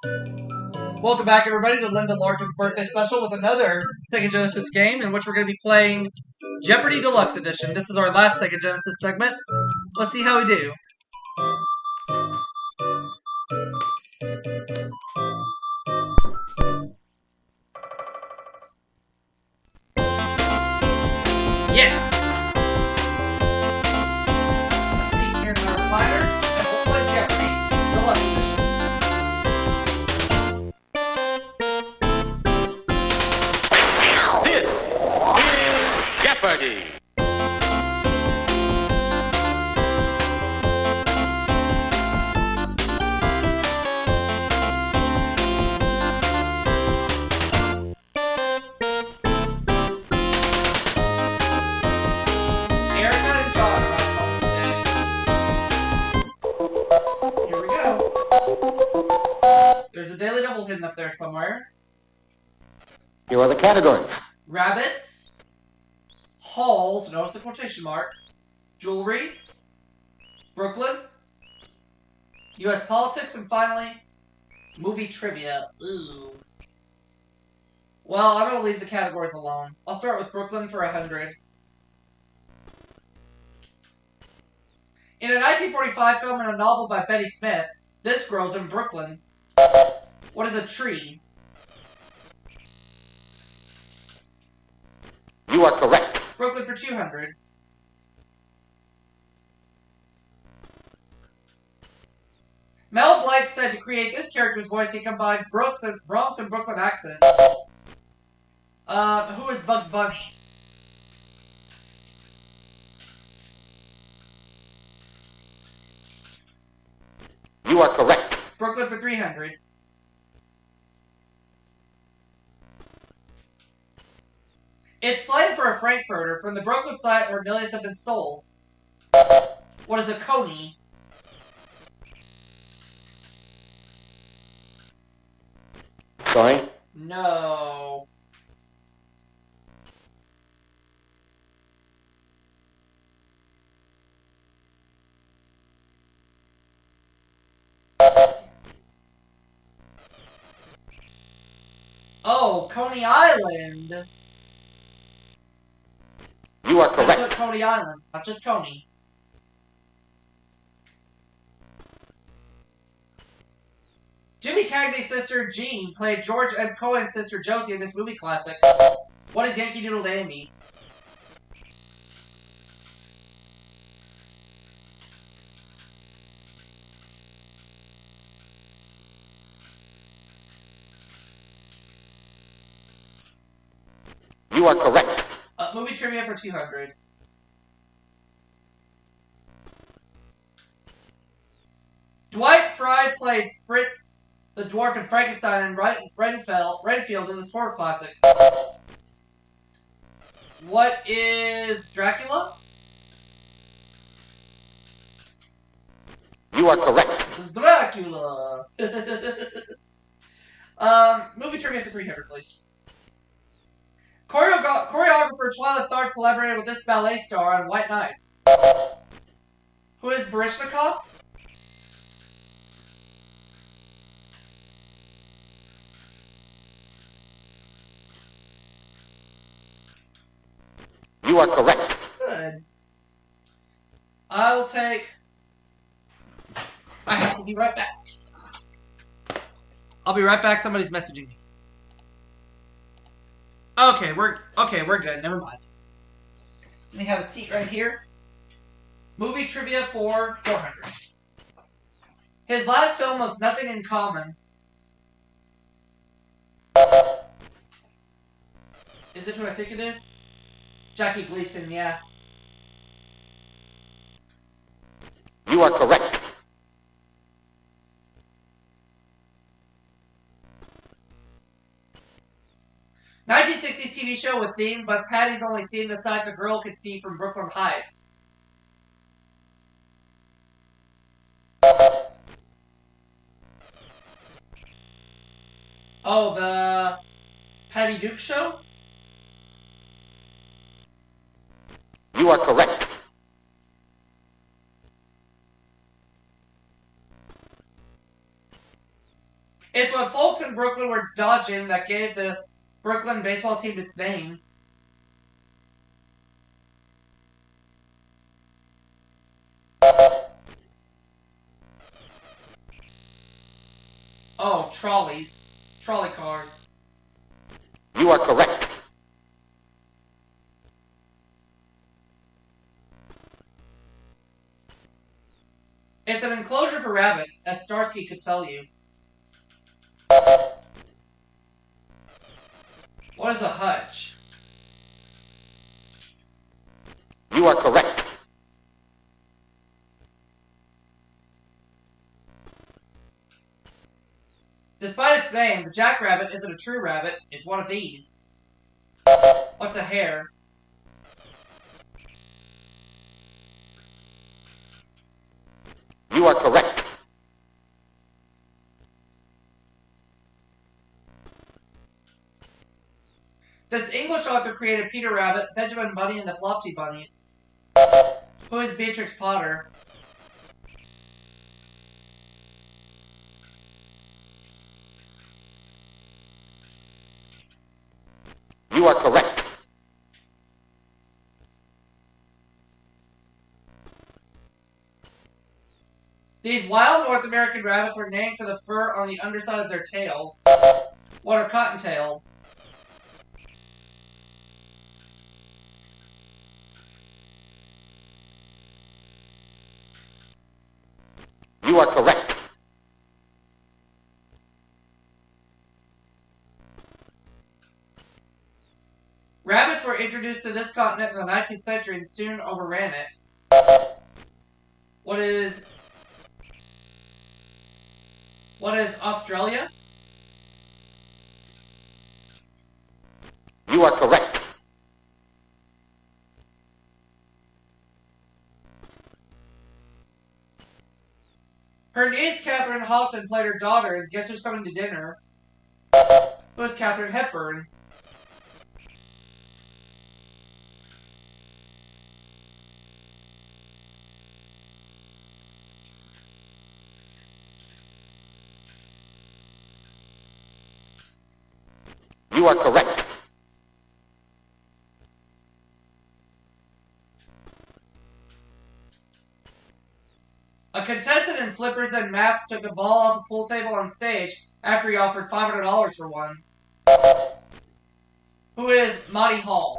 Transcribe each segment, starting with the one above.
Welcome back, everybody, to Linda Larkin's birthday special with another Sega Genesis game in which we're going to be playing Jeopardy Deluxe Edition. This is our last Sega Genesis segment. Let's see how we do. Yeah! Let's see here in our recliner, and we'll play Jeopardy Deluxe Edition. This is Jeopardy! Erica and John are on phone today. Here we go. There's a daily double hidden up there somewhere. Here are the categories. Rabbits, halls, notice the quotation marks, jewelry, Brooklyn, U.S. politics, and finally, movie trivia. Ooh. Well, I'm going to leave the categories alone. I'll start with Brooklyn for 100. In a 1945 film and a novel by Betty Smith, this grows in Brooklyn. What is a tree? You are correct. Brooklyn for 200. Mel Blanc said to create this character's voice, he combined Bronx and Brooklyn accents. Who is Bugs Bunny? You are correct. Brooklyn for 300. It's slang for a Frankfurter from the Brooklyn site where millions have been sold. What is a coney? Sorry? No. Oh, Coney Island. You are I correct. put Coney Island, not just Coney. Jimmy Cagney's sister Jean played George M. Cohen's sister Josie in this movie classic. What is Yankee Doodle Dandy? You are correct. Movie trivia for 200. Dwight Fry played Fritz the Dwarf in Frankenstein and Renfield in the horror classic. What is Dracula? You are correct. Dracula! Movie trivia for 300, please. Choreographer Twyla Tharp collaborated with this ballet star on White Nights. Who is Baryshnikov? You are correct. Good. I will take... I have to be right back. I'll be right back. Somebody's messaging me. Okay, we're good. Never mind. Let me have a seat right here. Movie trivia for 400. His last film was Nothing in Common. Is it who I think it is? Jackie Gleason, yeah. You are correct. '60s TV show with theme, but Patty's only seen the sights a girl could see from Brooklyn Heights. Oh, the Patty Duke show? You are correct. It's what folks in Brooklyn were dodging that gave the Brooklyn baseball team its name. Oh, trolleys. Trolley cars. You are correct. It's an enclosure for rabbits, as Starsky could tell you. What is a hutch? You are correct. Despite its name, the jackrabbit isn't a true rabbit, it's one of these. What's a hare? You are correct. This English author created Peter Rabbit, Benjamin Bunny, and the Flopsy Bunnies. Who is Beatrix Potter? You are correct. These wild North American rabbits were named for the fur on the underside of their tails. What are cottontails? You are correct. Rabbits were introduced to this continent in the 19th century and soon overran it. What is Australia? You are correct. Her niece Catherine Houghton played her daughter in Guess Who's Coming to Dinner? Who is Katharine Hepburn? You are correct. A contestant in Flippers and Masks took a ball off a pool table on stage after he offered $500 for one. Who is Monty Hall?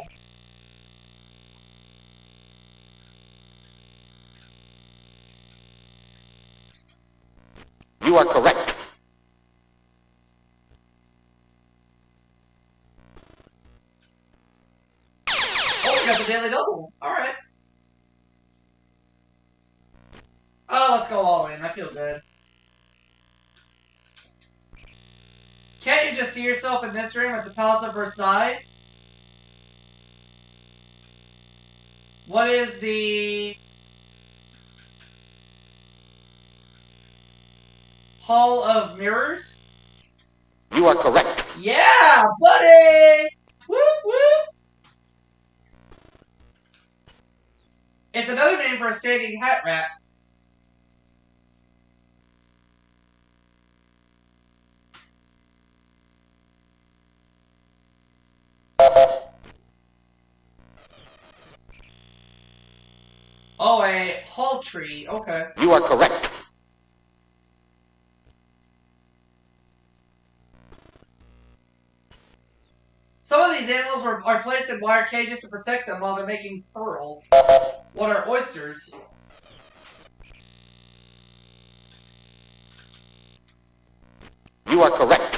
You are correct. Oh, we got the Daily Double. Alright. Oh, let's go all in. I feel good. Can't you just see yourself in this room at the Palace of Versailles? What is the Hall of Mirrors? You are correct. Yeah, buddy! Whoop, whoop! It's another name for a standing hat rack. Oh, a hall tree. Okay. You are correct. Some of these animals are placed in wire cages to protect them while they're making pearls. What are oysters? You are correct.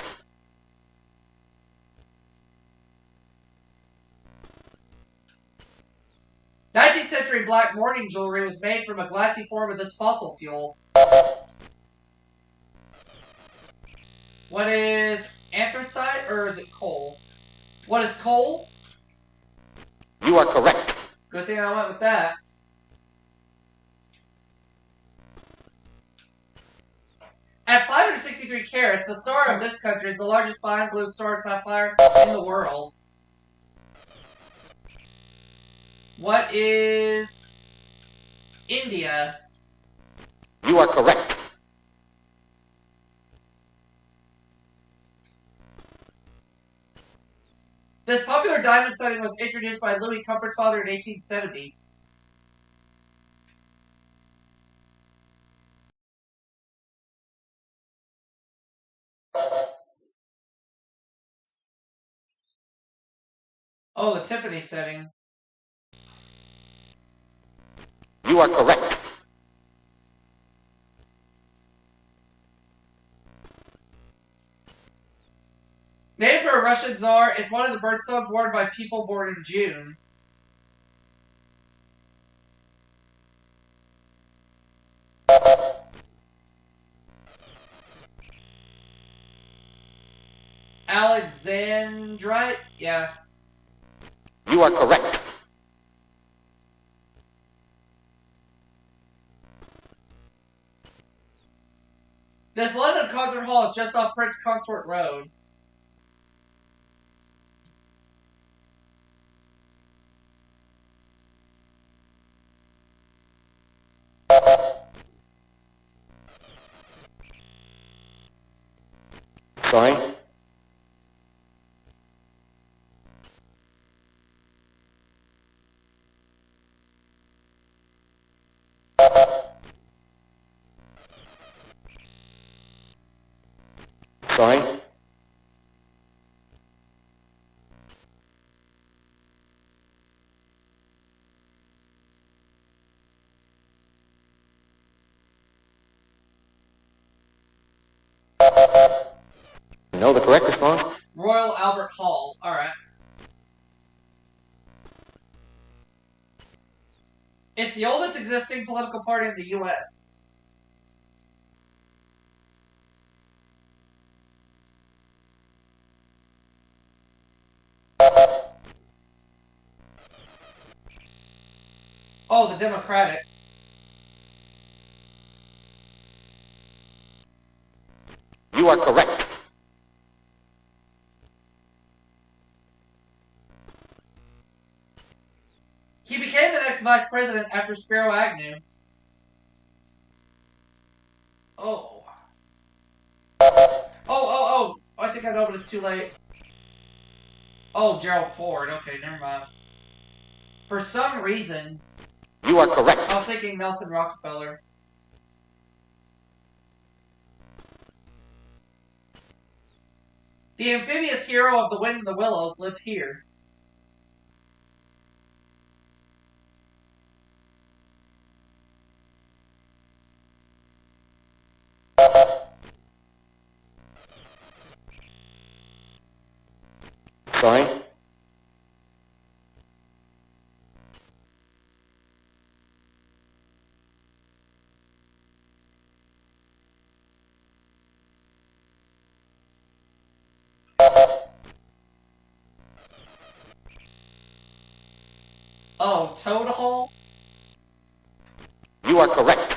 19th century black mourning jewelry was made from a glassy form of this fossil fuel. What is anthracite, or is it coal? What is coal? You are correct. Good thing I went with that. At 563 carats, the star of this country is the largest fine blue star sapphire in the world. What is India? You are correct. This popular diamond setting was introduced by Louis Comfort's father in 1870. Oh, the Tiffany setting. You are correct. Named for a Russian Tsar, it's one of the birthstones worn by people born in June. Alexandrite? Yeah. You are correct. This London concert hall is just off Prince Consort Road. Sorry. Sorry. No, the correct response? Royal Albert Hall. Alright. It's the oldest existing political party in the U.S. Oh, the Democratic. You are correct. He became the next vice president after Spiro Agnew. Oh. Oh, I think I know, but it's too late. Oh, Gerald Ford. Okay, never mind. For some reason, You are correct. I was thinking Nelson Rockefeller. The amphibious hero of The Wind in the Willows lived here. Sorry. Oh, Toad Hall? You are correct.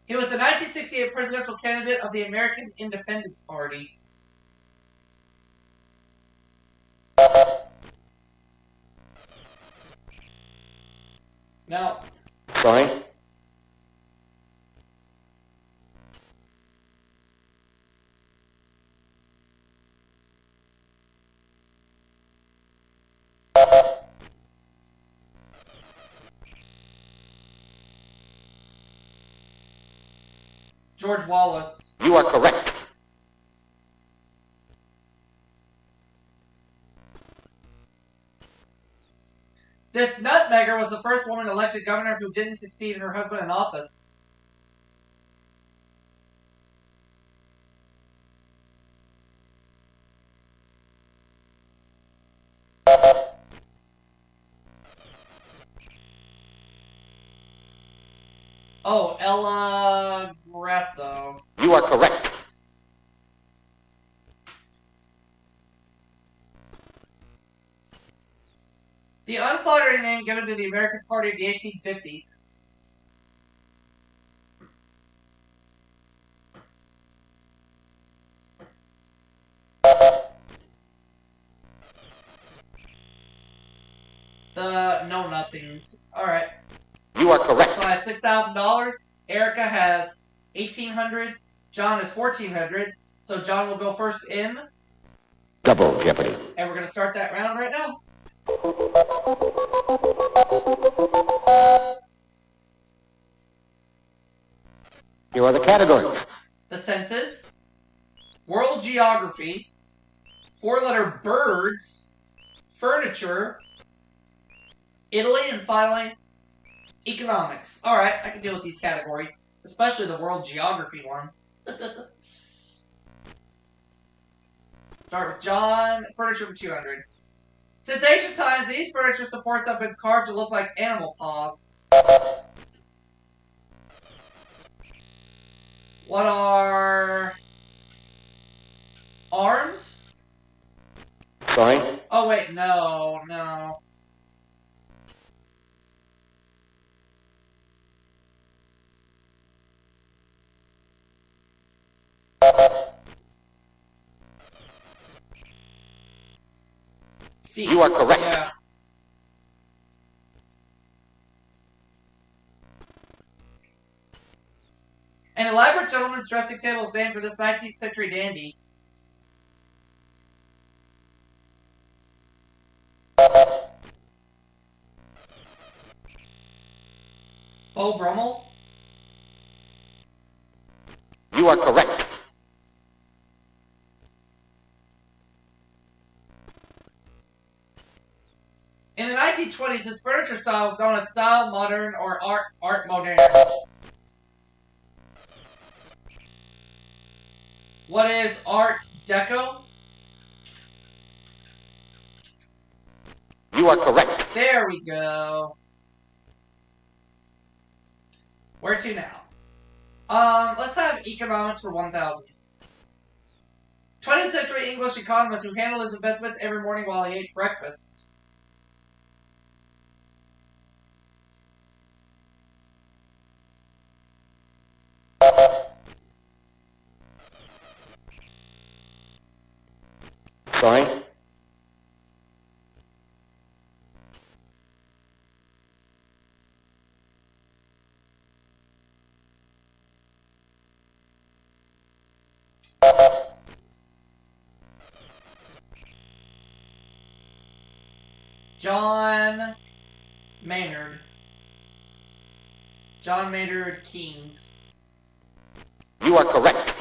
He was the 1968 presidential candidate of the American Independent Party. No. Sorry. George Wallace. You are correct. This nutmegger was the first woman elected governor who didn't succeed in her husband in office. Oh, Ella Grasso. You are correct. The unflattering name given to the American Party of the 1850s. The know-nothings. Alright. You are correct. So I have $6,000. Erica has 1800. John is 1400. So John will go first in. Double Jeopardy. And we're going to start that round right now. Here are the categories. The senses, world geography, 4-letter birds, furniture, Italy, and finally, economics. Alright, I can deal with these categories, especially the world geography one. Start with John, furniture for 200. Since ancient times, these furniture supports have been carved to look like animal paws. What are arms? Sorry. Oh wait, no. Feet. You are correct. Yeah. An elaborate gentleman's dressing table is named for this 19th century dandy. Beau Brummel? You are correct. In the 1920s, this furniture style was known as style modern or art moderne. What is art deco? You are correct. There we go. Where to now? Let's have economics for 1,000. 20th century English economist who handled his investments every morning while he ate breakfast. Sorry. John Maynard. John Maynard Keynes. You are correct.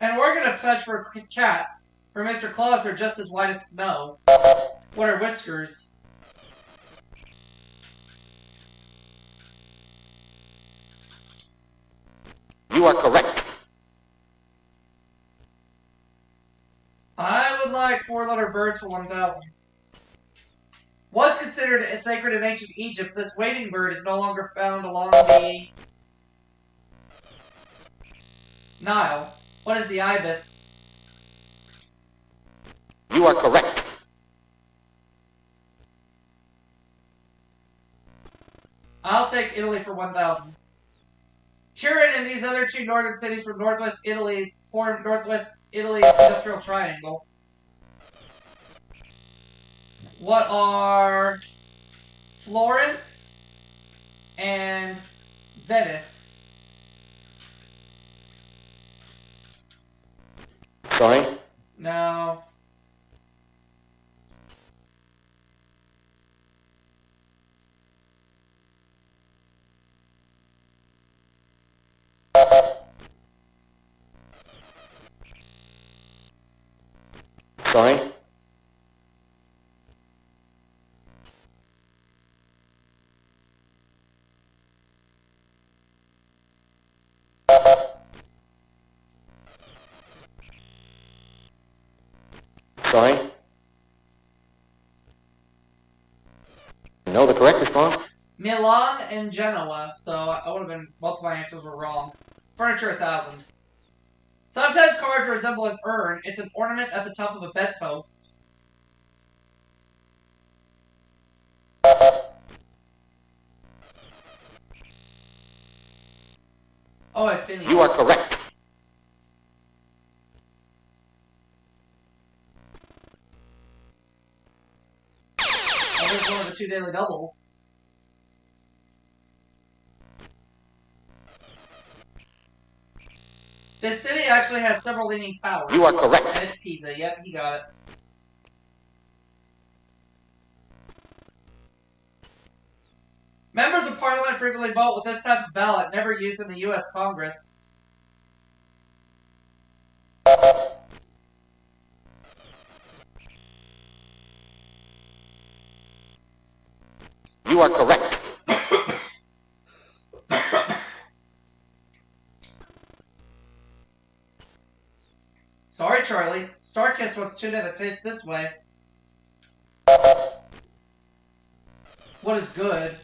An organ of touch for cats. For Mr. Claus, they're just as white as snow. What are whiskers? You are correct. I would like 4-letter birds for 1,000. Once considered sacred in ancient Egypt, this wading bird is no longer found along the Nile. What is the ibis? You are correct. I'll take Italy for 1,000. Turin and these other two northern cities from northwest Italy's industrial triangle. What are Florence and Venice? Sorry. No. Sorry. Sorry. No, the correct response? Milan and Genoa. So I would have been, both of my answers were wrong. Furniture 1,000. Sometimes carved to resemble an urn. It's an ornament at the top of a bedpost. Oh, I finished. You are correct. Oh there's one of the 2 daily doubles. This city actually has several leaning towers. You are correct. And it's Pisa. Yep, he got it. Members of Parliament frequently vote with this type of ballot, never used in the U.S. Congress. You are correct. Sorry, Charlie. Starkiss wants tuna that tastes this way. What is good?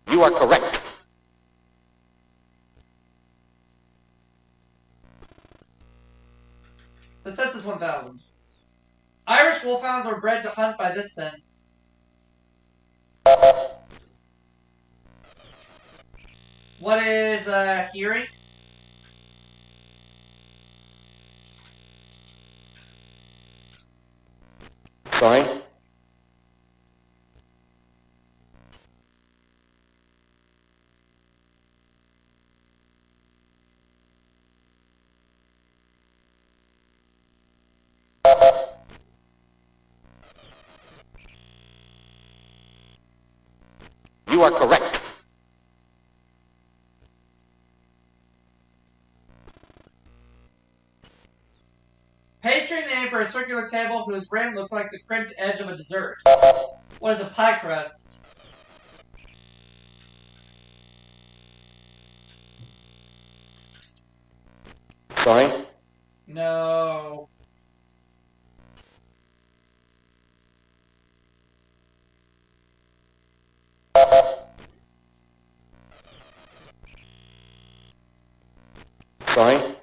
You are correct. The census 1000. Irish wolfhounds are bred to hunt by this sense. What is hearing? Sign. You are correct. Pastry name for a circular table whose rim looks like the crimped edge of a dessert. What is a pie crust? Sign. No. Sign.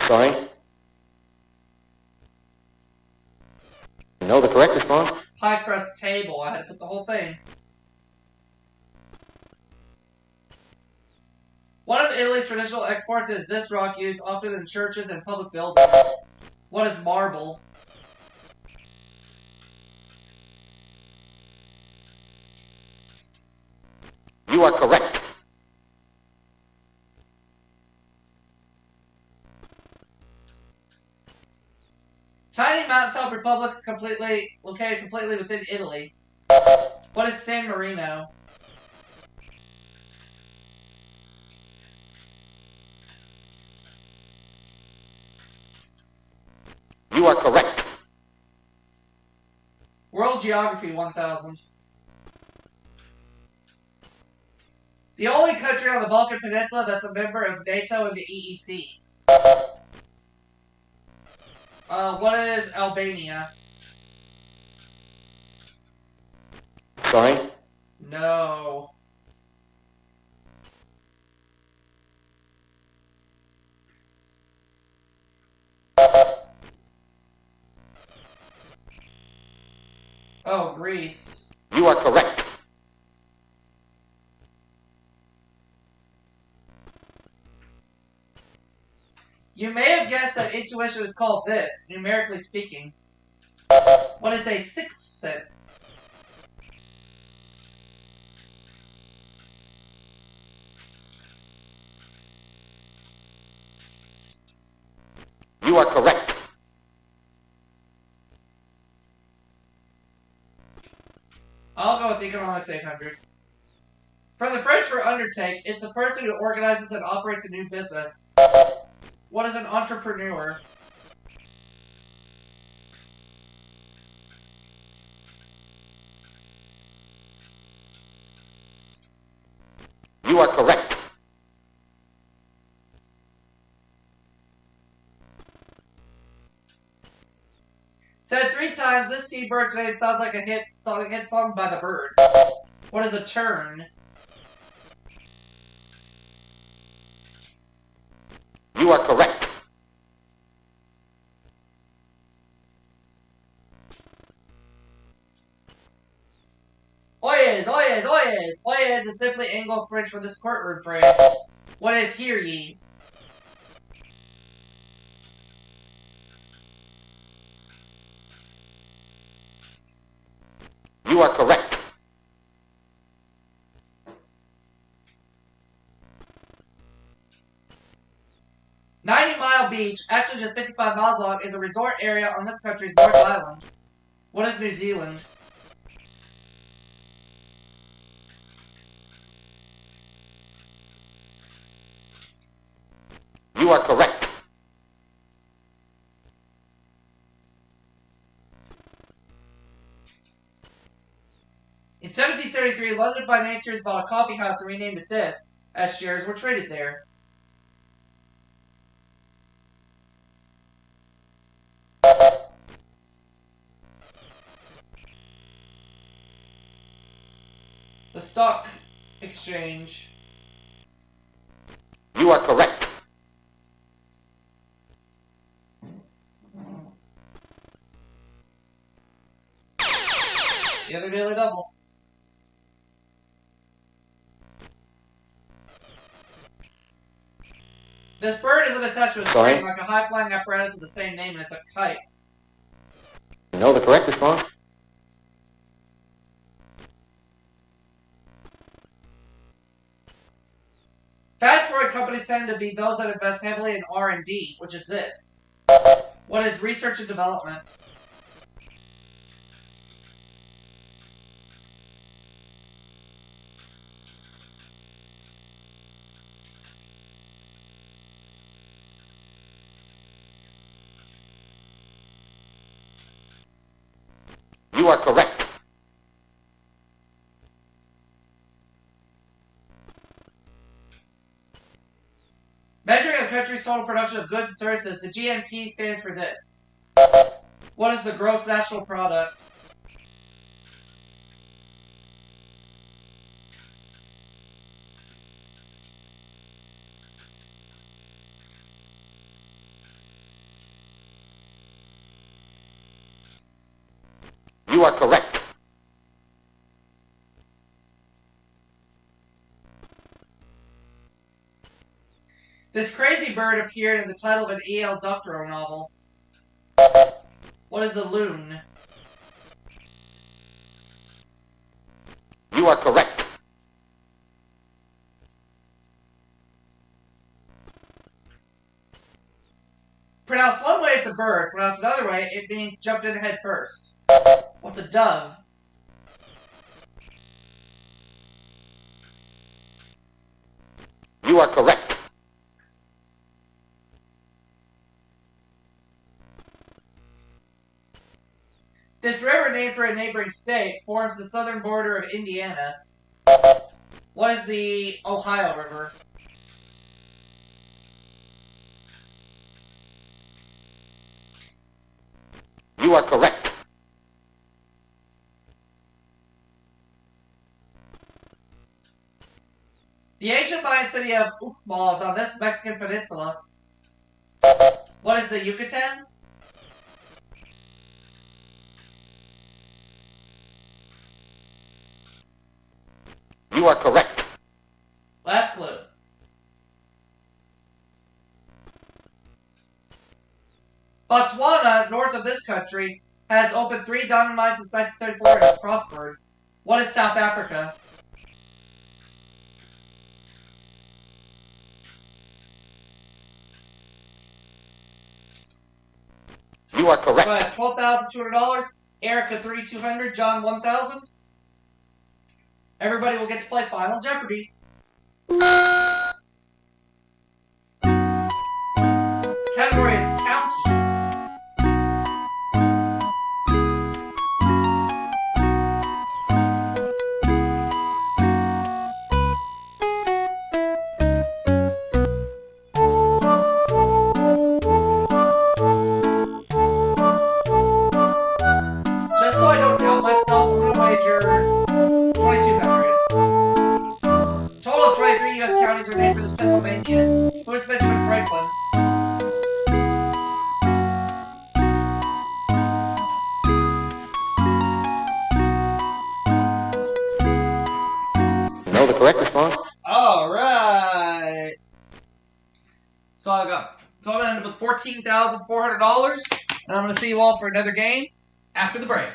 Sign. No, the correct response. Pie crust table. I had to put the whole thing. One of Italy's traditional exports is this rock used often in churches and public buildings. What is marble? You are correct. Tiny mountaintop republic located completely within Italy. What is San Marino? You are correct. World Geography 1000. The only country on the Balkan Peninsula that's a member of NATO and the EEC. What is Albania? Sign. No. Oh, Greece. You are correct. You may have guessed that intuition is called this, numerically speaking. What is a sixth sense? You are correct. I'll go with Economics 800. From the French for undertake, it's the person who organizes and operates a new business. What is an entrepreneur? You are correct. Said 3 times, this seabird's name sounds like a hit song by the Birds. What is a tern? You are correct. specifically Anglo-French for this courtroom phrase. What is hear ye? You are correct. Mile Beach, actually just 55 miles long, is a resort area on this country's North Island. What is New Zealand? You are correct. In 1773, London financiers bought a coffee house and renamed it this, as shares were traded there. The stock exchange. You are correct. The other daily double. This bird isn't attached to a string like a high-flying apparatus of the same name, and it's a kite. You know the correct response? Fast-growing companies tend to be those that invest heavily in R&D, which is this. What is research and development? You are correct. Measuring a country's total production of goods and services, the GNP stands for this. What is the gross national product? You are correct. This crazy bird appeared in the title of an E.L. Doctorow novel. What is a loon? You are correct. Pronounced one way, it's a bird. Pronounced another way, it means jumped in head first. What's a dove? You are correct. This river, named for a neighboring state, forms the southern border of Indiana. What is the Ohio River? You are correct. The ancient Mayan city of Uxmal is on this Mexican peninsula. What is the Yucatan? You are correct. Last clue. Botswana, north of this country, has opened 3 diamond mines since 1934 and has prospered. What is South Africa? You are correct. So I have $12,200, Erica 3,200, John 1,000. Everybody will get to play Final Jeopardy. Category is counties. Just so I don't doubt myself, I'm going to wager 2,200. correct response. All right. So I'm gonna end up with $14,400, and I'm gonna see you all for another game after the break.